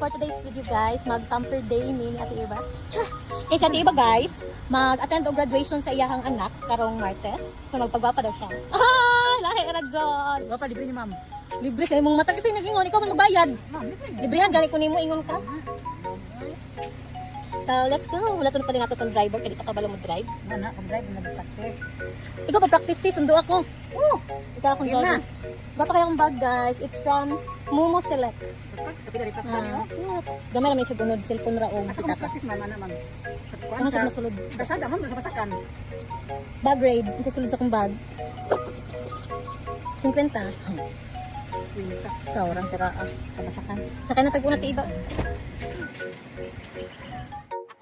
for today's video guys, mag-pamper day ni Ate Eva. Kay si Ate Eva guys, mag-attend o graduation sa iyahang anak, karong Martes. So magpagwapa daw siya. Lahi ka na dyan. Gwapa, libre ni ma'am. Libre kayo mong mata kasi nag-ingon, ikaw man magbayad. Ma'am, libre. Librihan, gani ko nimo ingon ka. So let's go. Wala to na pala nato tong driver, kaya di ka kabalo mo drive. Mana, pag-drive na mag-practice. Ikaw pa-practice tis, sundo ako. Ikaw akong Yun driver. Gwapa kayo akong bag guys, it's from Momo Select. Practice, kapila rin practice niyo. Gamay naman siya gunod, cellphone ra o Asa kita ka ka. practice ma'am, ano ma'am? Ano sa masulod? Kasada ma'am, sa pasakan. Bag raid, sa sulod sa kong bag. 50. Ikaw, orang tira sa basakan. Sakay na tag-una ti iba.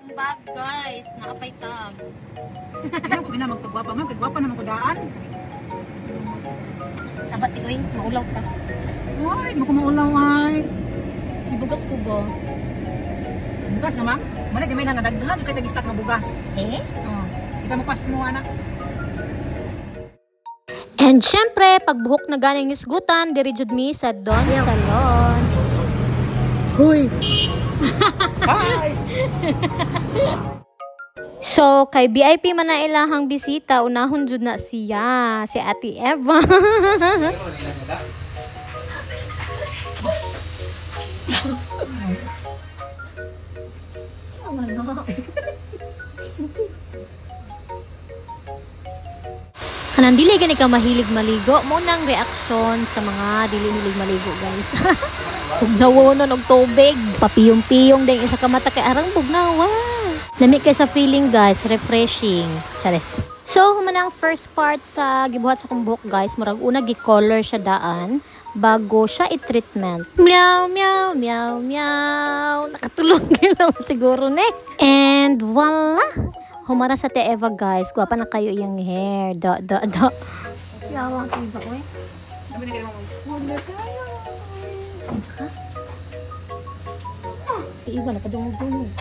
Akong bag guys, nakapay tag. Ano ko gina magpagwapa ma'am, kay gwapa naman ko daan. Sabat ti oy, maulaw ka. Ay, mo ko maulaw ay. Ibugas ko ba? Bugas nga ma'am. Muna gamay na nga daghan kay tag-stock nga bugas. Eh? Oh. Kita mo pas mo anak. And syempre, pagbuhok na ganing isgutan, diri jud mi sa Don Salon. Huy! Hi! So, kay VIP man na ilahang bisita, unahon jud na siya, si Ate Eva. Kanang dili gani ka mahilig maligo, mo nang reaksyon sa mga dili hilig maligo guys. Kung nawonon og tubig, papiyong-piyong din isa ka mata kay arang bugnawa. Lami kay sa feeling guys, refreshing. Chares. So, human ang first part sa gibuhat sa kong buhok guys, murag una gi-color siya daan bago siya i-treatment. Meow, meow, meow, meow. Nakatulog naman siguro ne. And voila! Humara sa Ate Eva guys, guwapa na kayo yung hair. Da. Yawa ko iba, oy. Sabi na ganun mo. Wala kayo. Saka? Iba na, padungog-dungog.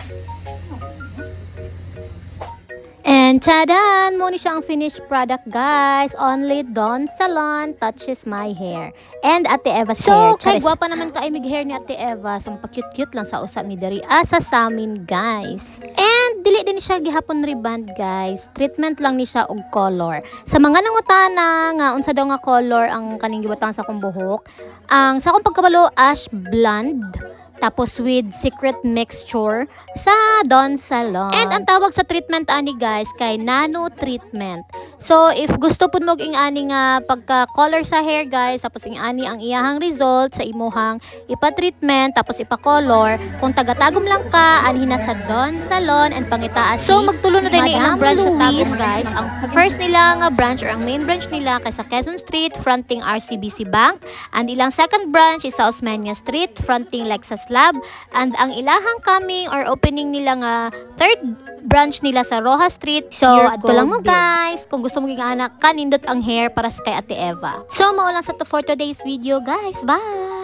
And tadan! Muna siya ang finished product guys. Only Don Salon touches my hair. And Ate Eva's hair. So, kay guwapa naman ka-imig hair ni Ate Eva. So, mapag-cute-cute lang sa usa mi diri asa sa amin guys. And dili din siya gihapon reband guys. Treatment lang ni siya og color. Sa mga nangutana nga unsa daw nga color ang kaning gibutang sa akong buhok, ang sa akong pagkabalo ash blonde. Tapos with secret mixture sa Don Salon. And ang tawag sa treatment ani guys kay nano treatment. So if gusto pud mo ing ani nga pagka-color sa hair guys, tapos ing ani ang iyahang result sa imuhang ipa-treatment tapos ipa-color, kung taga-tagom lang ka anhin na sa Don Salon and Pangitaas. So magtulo na din ang branch sa Tagum guys. Ang first nila nga branch or ang main branch nila kay sa Quezon Street fronting RCBC Bank, and ilang second branch is sa Osmeña Street fronting Lexus Lab, and ang ilahang coming or opening nila nga third branch nila sa Rojas Street. So adto lang mo guys kung gusto mo ging anak kanindot ang hair para sa kay Ate Eva. So mao lang sa to for today's video guys. Bye.